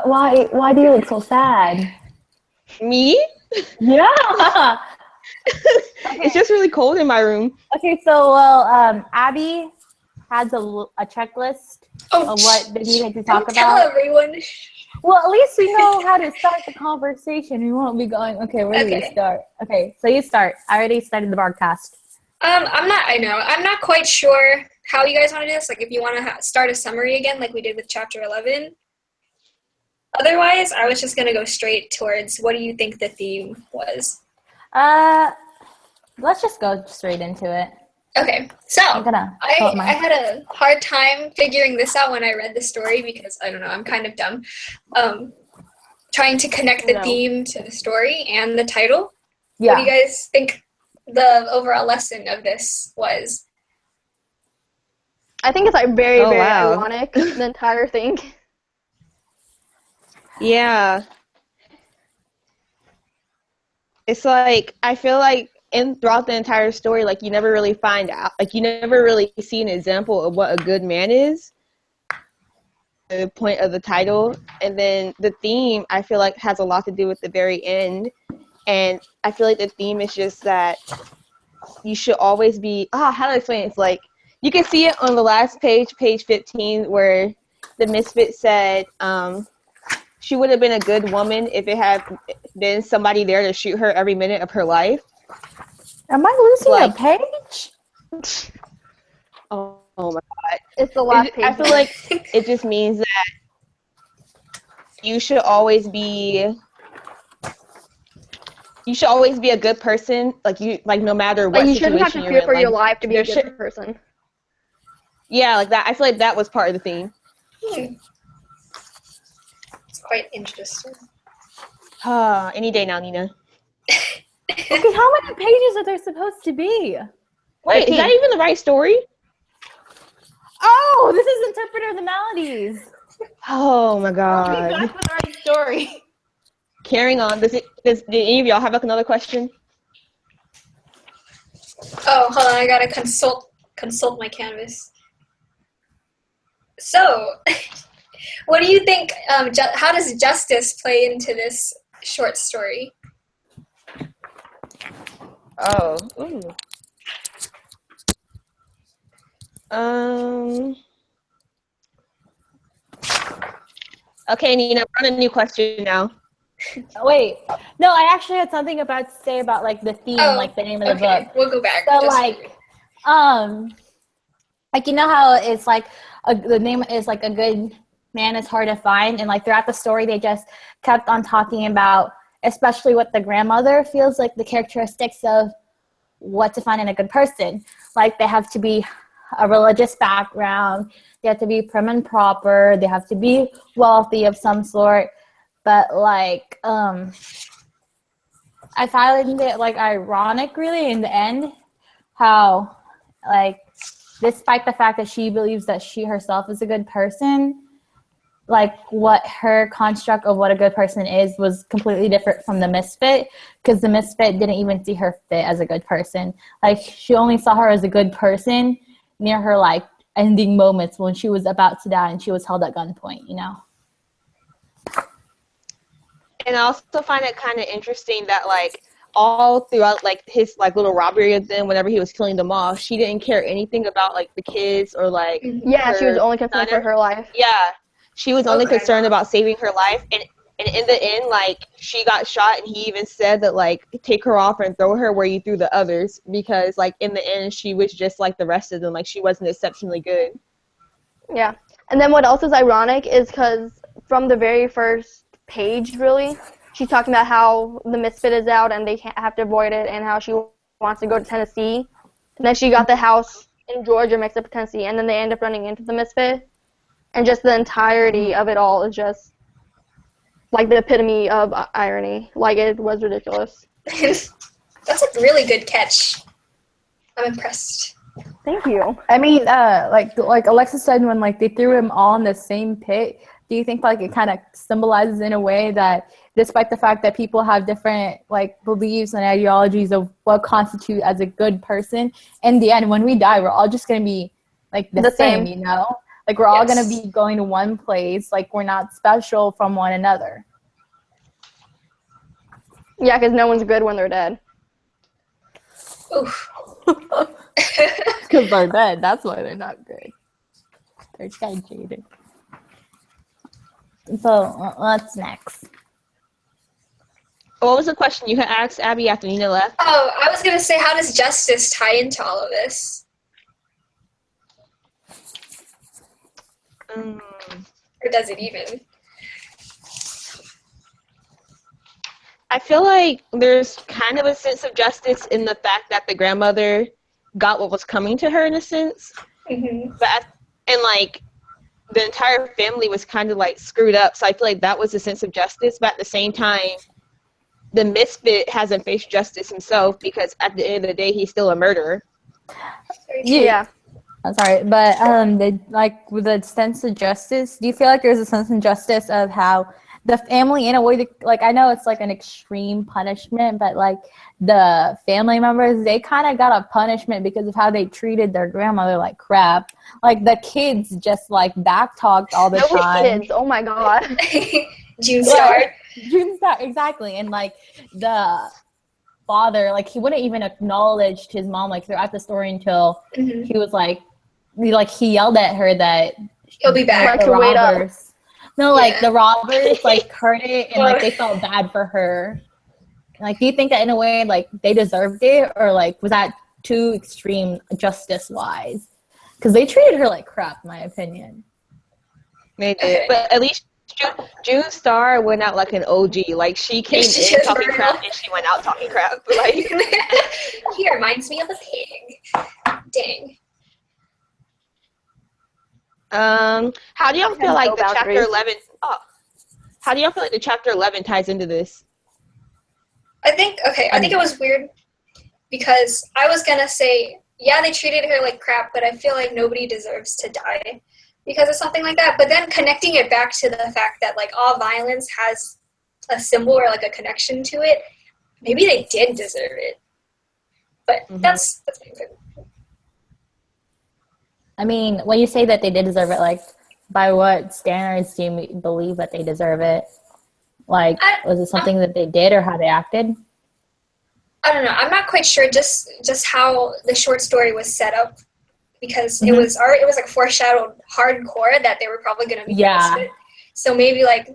Why do you look so sad? Me? Yeah. It's just really cold in my room. Okay, so Abby has a checklist of what they need to talk Don't tell about. everyone. Well, at least we know how to start the conversation. We won't be going, okay, where do we start? Okay, so you start. I already started the broadcast. I'm not quite sure how you guys want to do this. Like, if you want to start a summary again, like we did with chapter 11. Otherwise, I was just going to go straight towards what do you think the theme was? Let's just go straight into it. Okay, so I had a hard time figuring this out when I read the story because, I don't know, I'm kind of dumb. Trying to connect the theme to the story and the title. Yeah. What do you guys think the overall lesson of this was? I think it's like very ironic, the entire thing. Yeah. It's like, I feel like throughout the entire story, like, you never really find out, like, you never really see an example of what a good man is. The point of the title. And then the theme, I feel like, has a lot to do with the very end. And I feel like the theme is just that you should always be, how do I explain it? It's like, you can see it on the last page, page 15, where the misfit said, she would have been a good woman if it had been somebody there to shoot her every minute of her life. Am I losing a page? Oh my God. It's the last page. I feel like it just means that you should always be a good person. Like, no matter what situation you're in. You shouldn't have to fear for your life to be a good person. Yeah, like that. I feel like that was part of the theme. It's quite interesting. Any day now, Nina. Okay, how many pages are there supposed to be? Wait, is that even the right story? Oh, this is Interpreter of the Maladies. Oh my God. That's the right story. Carrying on. Did any of y'all have another question? Oh, hold on. I gotta consult my canvas. So, what do you think? How does justice play into this short story? Oh. Ooh. Okay, Nina, we're on a new question now. Wait. No, I actually had something to say about, like, the theme, like, the name of the book. We'll go back. So, like, you know how it's, like, the name is, like, a good man is hard to find, and, like, throughout the story, they just kept on talking about, especially with the grandmother, feels like the characteristics of what to find in a good person. Like, they have to be a religious background, they have to be prim and proper, they have to be wealthy of some sort. But, like, I find it, like, ironic, really, in the end, how, like, despite the fact that she believes that she herself is a good person, like, what her construct of what a good person is was completely different from the misfit, because the misfit didn't even see her fit as a good person. Like, she only saw her as a good person near her, like, ending moments when she was about to die and she was held at gunpoint, you know? And I also find it kind of interesting that, like, all throughout, like, his, like, little robbery of them, whenever he was killing them off, she didn't care anything about, like, the kids or, like, yeah, she was only concerned for her life. Yeah, she was only concerned about saving her life, and in the end, like, she got shot, and he even said that, like, take her off and throw her where you threw the others, because, like, in the end, she was just like the rest of them, like, she wasn't exceptionally good. Yeah, and then what else is ironic is because from the very first page, really, she's talking about how the misfit is out and they can't have to avoid it, and how she wants to go to Tennessee, and then she got the house in Georgia mixed up with Tennessee, and then they end up running into the misfit, and just the entirety of it all is just like the epitome of irony. Like, it was ridiculous. That's a really good catch. I'm impressed. Thank you. I mean, like Alexis said, when, like, they threw him all in the same pit, do you think, like, it kind of symbolizes in a way that despite the fact that people have different, like, beliefs and ideologies of what constitutes as a good person, in the end, when we die, we're all just going to be, like, the same, you know? Like, we're all going to be going to one place. Like, we're not special from one another. Yeah, because no one's good when they're dead. Oof. Because they're dead. That's why they're not good. They're jaded. So, what's next? What was the question you had asked Abby after Nina left? Oh, I was going to say, how does justice tie into all of this? Or does it even? I feel like there's kind of a sense of justice in the fact that the grandmother got what was coming to her in a sense. Mm-hmm. And like the entire family was kind of like screwed up. So I feel like that was a sense of justice. But at the same time, the misfit hasn't faced justice himself because at the end of the day, he's still a murderer. Yeah. I'm sorry, but with the sense of justice, do you feel like there's a sense of justice of how the family, in a way, like, I know it's like an extreme punishment, but like the family members, they kind of got a punishment because of how they treated their grandmother like crap. Like, the kids just like backtalked all the time. Kids, oh my god. June Star. June Star, exactly. And like the father, like, he wouldn't even acknowledge his mom like throughout the story until he was like he yelled at her that he'll be back. Like, the robbers. No, like the robbers like heard it and like they felt bad for her. Like, do you think that in a way like they deserved it, or like was that too extreme justice wise? Because they treated her like crap, in my opinion. They did, but at least June Star went out like an OG. Like, she came in talking crap and she went out talking crap. Like, he reminds me of a pig. Dang. How do y'all feel like the chapter 11? How do y'all feel like the chapter 11 ties into this? I think it was weird because I was gonna say, yeah, they treated her like crap, but I feel like nobody deserves to die because of something like that. But then connecting it back to the fact that like all violence has a symbol or like a connection to it, maybe they did deserve it. But that's my opinion. I mean, when you say that they did deserve it, like, by what standards do you believe that they deserve it? Like, was it something that they did or how they acted? I don't know. I'm not quite sure. Just how the short story was set up, because it was like foreshadowed hardcore that they were probably going to be arrested. So maybe like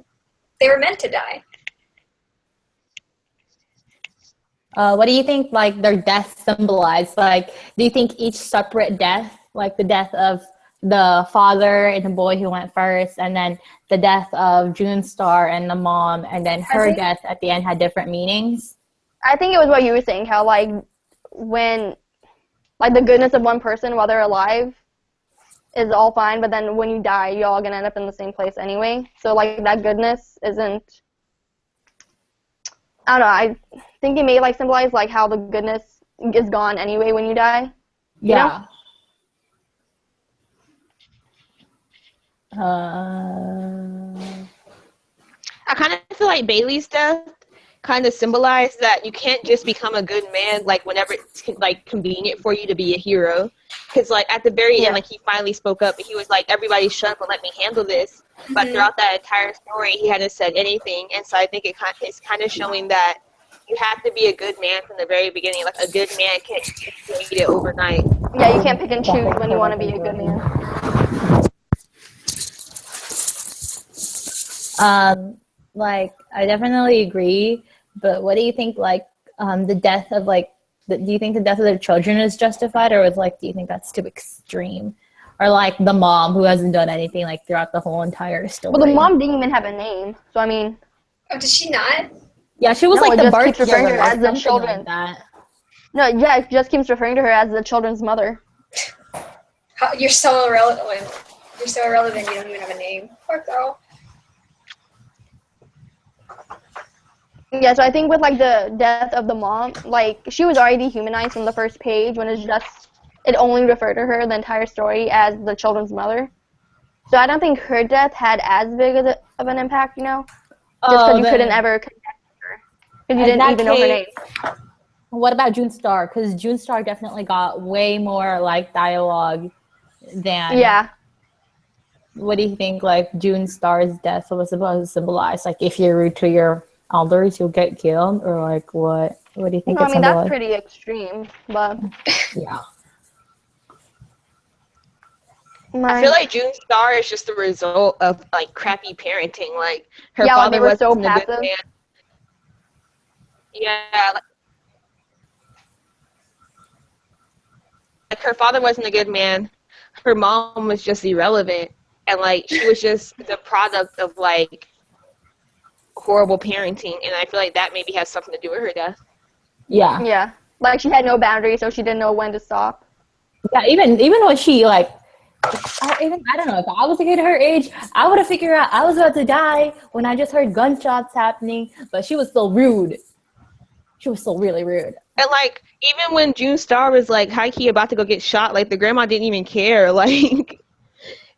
they were meant to die. What do you think like their death symbolized? Like, do you think each separate death, like the death of the father and the boy who went first, and then the death of June Star and the mom, and then her death at the end had different meanings? I think it was what you were saying, how like when like the goodness of one person while they're alive is all fine, but then when you die, you're all gonna end up in the same place anyway. So like that goodness isn't. I don't know. I think it may like symbolize like how the goodness is gone anyway when you die. You know? I kind of feel like Bailey's death kind of symbolized that you can't just become a good man like whenever it's like convenient for you to be a hero. Because like at the very end, like he finally spoke up and he was like, "Everybody shut up and let me handle this." But throughout that entire story, he hadn't said anything, and so I think it's kind of showing that you have to be a good man from the very beginning. Like a good man can't get it overnight. Yeah, you can't pick and choose when you want to be a good man. Like, I definitely agree, but what do you think, like, the death of, like, do you think the death of their children is justified, or was, like, do you think that's too extreme? Or, like, the mom who hasn't done anything, like, throughout the whole entire story? Well, the mom didn't even have a name, so, I mean... Oh, did she not? Yeah, she was, like, the birth referring to her as the children. Like that. No, yeah, it just keeps referring to her as the children's mother. You're so irrelevant. You're so irrelevant, you don't even have a name. Poor girl. Yeah, so I think with, like, the death of the mom, like, she was already dehumanized from the first page when it only referred to her, the entire story, as the children's mother. So I don't think her death had as big of an impact, you know? Just because you couldn't ever connect with her. Because you didn't even know her name. What about June Star? Because June Star definitely got way more, like, dialogue than... Yeah. what do you think like June Star's death was supposed to symbolize? Like if you're rude to your elders, you'll get killed, or like what? What do you think No, I it mean that's symbolized? pretty extreme, but Yeah. I feel like June Star is just the result of like crappy parenting. Like her yeah, like they father were wasn't so a good passive. man. Yeah, like her father wasn't a good man. Her mom was just irrelevant, and like she was just the product of like horrible parenting. And I feel like that maybe has something to do with her death. Yeah. Yeah, like she had no boundaries, so she didn't know when to stop. Yeah. Even when she like, I don't know, if I was a kid her age, I would have figured out I was about to die when I just heard gunshots happening. But she was still rude. She was still really rude. And like even when June Star was like high key about to go get shot, like the grandma didn't even care. Like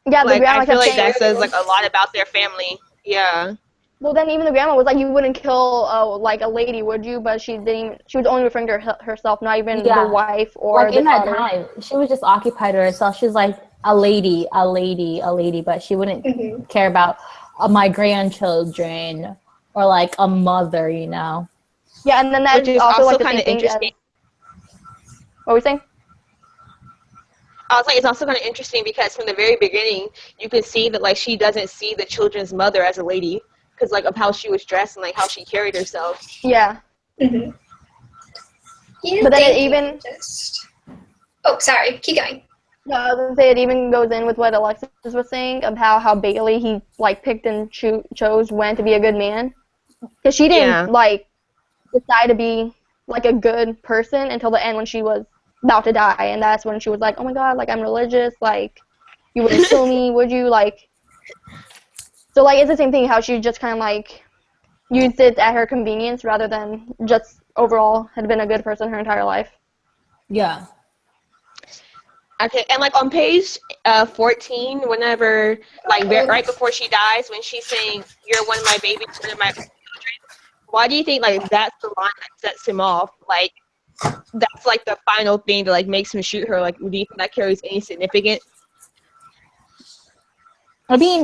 Yeah, the like grandma I feel kept like saying. that says like a lot about their family. Yeah. Well, then even the grandma was like, "You wouldn't kill like a lady, would you?" But she didn't. Even, she was only referring to herself, not even the wife or like the in that daughter. time, she was just occupied with herself. She was like a lady, but she wouldn't care about my grandchildren or like a mother, you know. Yeah, and then that Which is is also also like the kind same of thing as. interesting. What were we saying? I was like, it's also kind of interesting because from the very beginning, you can see that like she doesn't see the children's mother as a lady because like of how she was dressed and like how she carried herself. Yeah. Mm-hmm. But then it even. Oh, sorry. Keep going. No, I was gonna say it even goes in with what Alexis was saying of how Bailey he like picked and chose when to be a good man, because she didn't like decide to be like a good person until the end when she was about to die, and that's when she was like, oh my god, like I'm religious, like you wouldn't kill me, would you? Like, so like it's the same thing how she just kind of like used it at her convenience rather than just overall had been a good person her entire life. Yeah. Okay, and like on page 14, whenever like right before she dies, when she's saying, "You're one of my babies, one of my children," why do you think like that's the line that sets him off? Like that's like the final thing that like makes him shoot her. Like, do you think that carries any significance? I mean,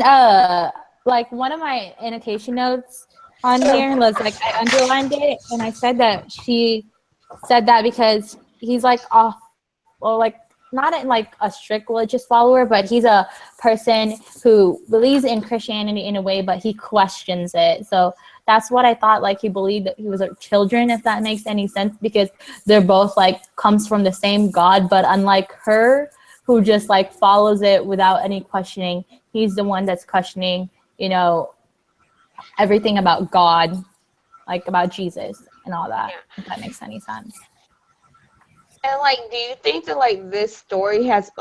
like one of my annotation notes on here was like I underlined it and I said that she said that because he's like off, well, like not in like a strict religious follower, but he's a person who believes in Christianity in a way, but he questions it. So that's what I thought, like he believed that he was a children, if that makes any sense, because they're both like comes from the same God, but unlike her, who just like follows it without any questioning, he's the one that's questioning, you know, everything about God, like about Jesus and all that, if that makes any sense. And like, do you think that like this story has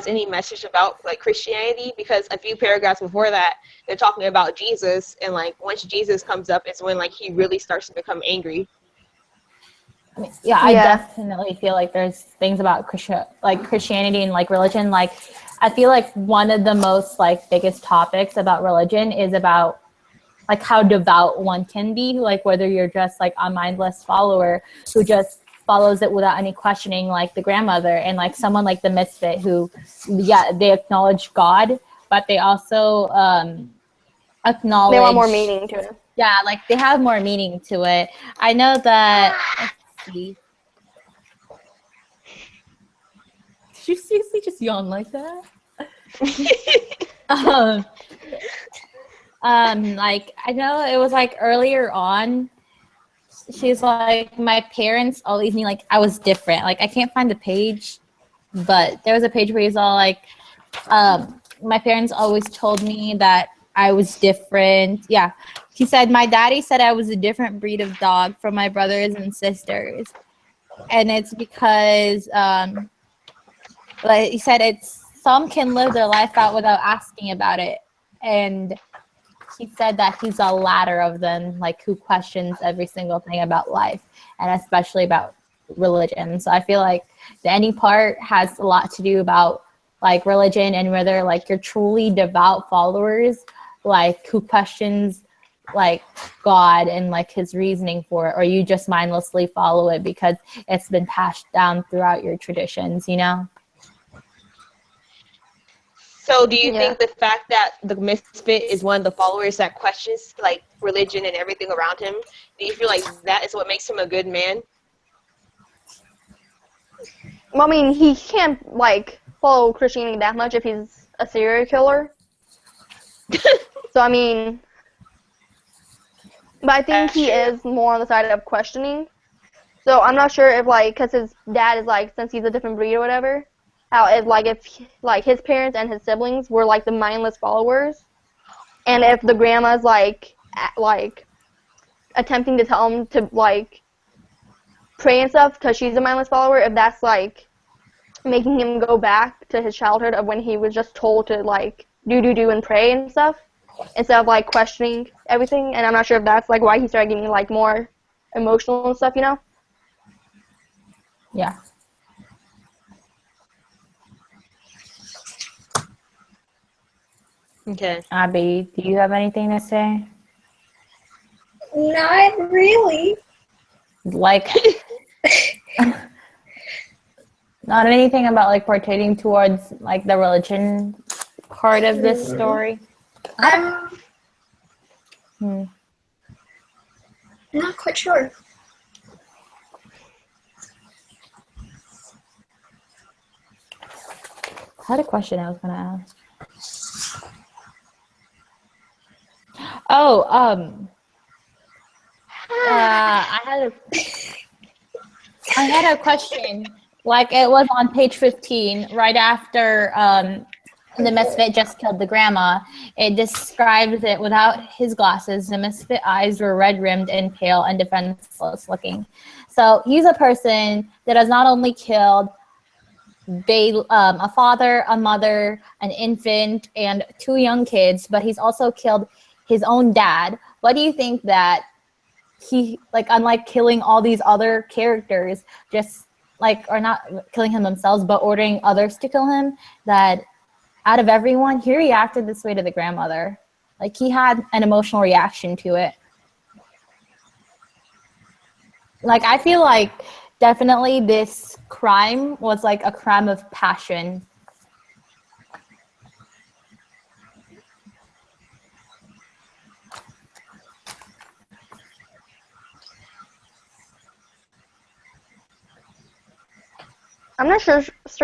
any message about like Christianity? Because a few paragraphs before that, they're talking about Jesus, and like once Jesus comes up, it's when like he really starts to become angry. I mean, I definitely feel like there's things about Christianity and like religion. Like, I feel like one of the most like biggest topics about religion is about like how devout one can be, like whether you're just like a mindless follower who just follows it without any questioning, like the grandmother, and like someone like the misfit who, they acknowledge God, but they also acknowledge. They want more meaning to it. Yeah, like they have more meaning to it. I know that. Let's see. Did you seriously just yawn like that? Like I know it was like earlier on. She's like, my parents always knew like I was different. Like I can't find the page, but there was a page where he's all like, my parents always told me that I was different. Yeah. He said, my daddy said I was a different breed of dog from my brothers and sisters. And it's because, like he said, it's some can live their life out without asking about it. And he said that he's a ladder of them, like who questions every single thing about life and especially about religion. So I feel like the ending part has a lot to do about like religion and whether like you're truly devout followers, like who questions like God and like his reasoning for it, or you just mindlessly follow it because it's been passed down throughout your traditions, you know? So do you think the fact that the misfit is one of the followers that questions like religion and everything around him, do you feel like that is what makes him a good man? Well, I mean, he can't like follow Christianity that much if he's a serial killer. So I mean, but I think he is more on the side of questioning. So I'm not sure if like, cause his dad is like, since he's a different breed or whatever, how if like his parents and his siblings were like the mindless followers, and if the grandma's like attempting to tell him to like pray and stuff because she's a mindless follower, if that's like making him go back to his childhood of when he was just told to like do and pray and stuff instead of like questioning everything. And I'm not sure if that's like why he started getting like more emotional and stuff, you know? Yeah. Okay. Abby, do you have anything to say? Not really. Like, not anything about like pertaining towards like the religion part of this story? I'm not quite sure. I had a question I was going to ask. Oh, I had a question. Like it was on page 15, right after the misfit just killed the grandma. It describes it without his glasses. The misfit eyes were red-rimmed and pale and defenseless looking. So he's a person that has not only killed a father, a mother, an infant, and 2 young kids, but he's also killed his own dad. What do you think that he, like, unlike killing all these other characters, just like, or not killing him themselves, but ordering others to kill him, that out of everyone, he reacted this way to the grandmother? Like, he had an emotional reaction to it. Like, I feel like definitely this crime was like a crime of passion. I'm not sure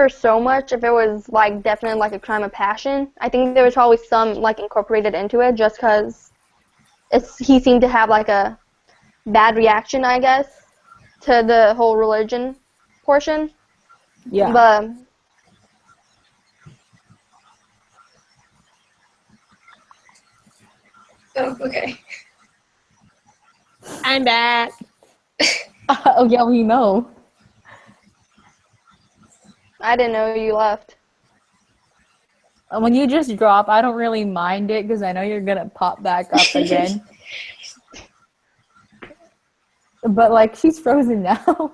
so much if it was like definitely like a crime of passion. I think there was probably some like incorporated into it just because he seemed to have like a bad reaction, I guess, to the whole religion portion. Yeah. But Oh, okay. I'm back. Oh, yeah, we know. I didn't know you left. When you just drop, I don't really mind it because I know you're going to pop back up again. But, like, she's frozen now.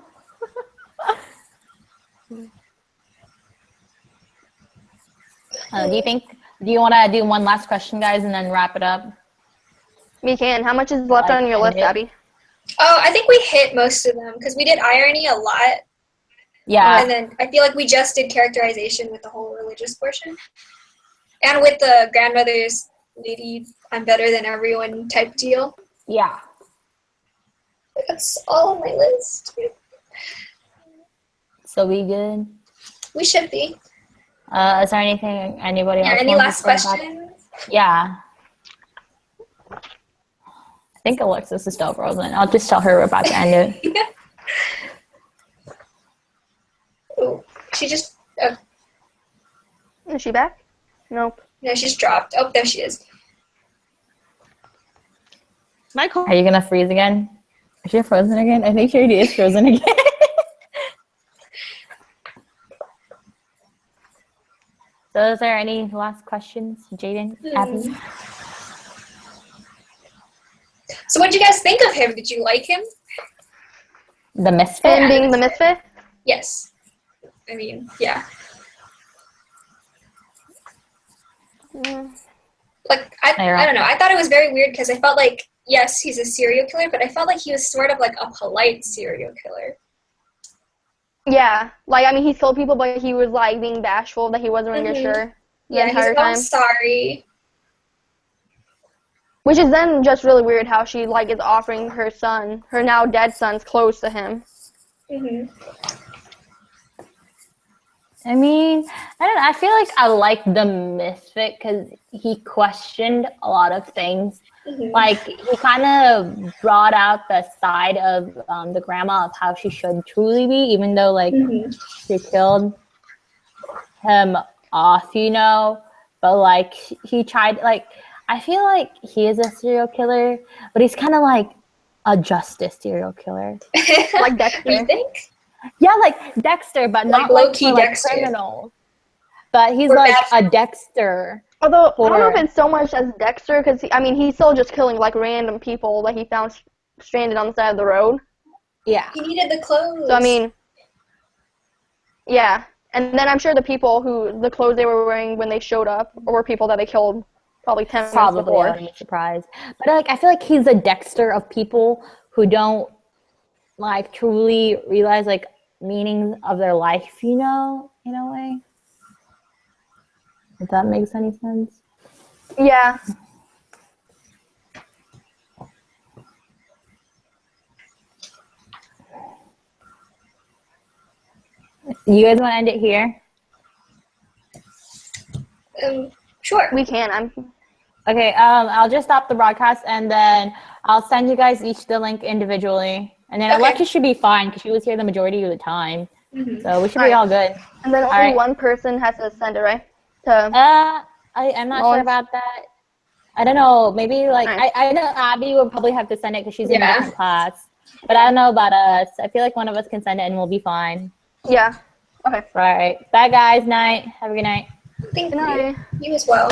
Do you want to do one last question, guys, and then wrap it up? We can. How much is left on your list, Abby? Oh, I think we hit most of them because we did irony a lot. Yeah. And then I feel like we just did characterization with the whole religious portion. And with the grandmother's lady, I'm better than everyone type deal. Yeah. That's all on my list. So we good? We should be. Is there anything anybody else any wants last to say questions? Yeah. I think Alexis is still frozen. I'll just tell her we're about to end it. Oh, she just... Is she back? Nope. No, she's dropped. Oh, there she is. Michael. Are you going to freeze again? Is she frozen again? I think she already is frozen again. So is there any last questions, Jaden, Abby? So what did you guys think of him? Did you like him? The misfit? Him being the misfit? Yes. I mean, yeah. Like, I don't know. I thought it was very weird because I felt like, yes, he's a serial killer, but I felt like he was sort of like a polite serial killer. Yeah. Like, I mean, he killed people, but he was, like, being bashful that he wasn't really sure Yeah, he's like, I'm sorry. Which is then just really weird how she like is offering her son, her now dead son's clothes to him. Mhm. I mean, I feel like I like the Misfit because he questioned a lot of things. Mhm. Like, he kind of brought out the side of the grandma of how she should truly be, even though, like, she killed him off, you know? But, like, he tried, like, I feel like he is a serial killer, but he's kind of like a justice serial killer. Like Dexter. You think? Yeah, like Dexter, but Like not like low-key for like Dexter. criminals. But he's Or like bad- a Dexter. Although, I don't know if it's so much as Dexter, because, I mean, he's still just killing, like, random people that he found stranded on the side of the road. Yeah. He needed the clothes. So, I mean, yeah. And then I'm sure the people the clothes they were wearing when they showed up were people that they killed probably 10 minutes Probably, I before. wouldn't be surprised. But like, I feel like he's a Dexter of people who don't like truly realize like meaning of their life, you know, in a way. If that makes any sense. Yeah. You guys want to end it here? Sure. We can. Okay, I'll just stop the broadcast and then I'll send you guys each the link individially. And then Alexis should be fine because she was here the majority of the time. Mhm. So we should be all good. And then only one person has to send it, right? I'm not sure about that. I don't know. Maybe like I know Abby will probably have to send it because she's in a different class. But I don't know about us. I feel like one of us can send it and we'll be fine. Yeah. Okay. Right. Bye guys. Night. Have a good night. Thank Good night. you. You as well.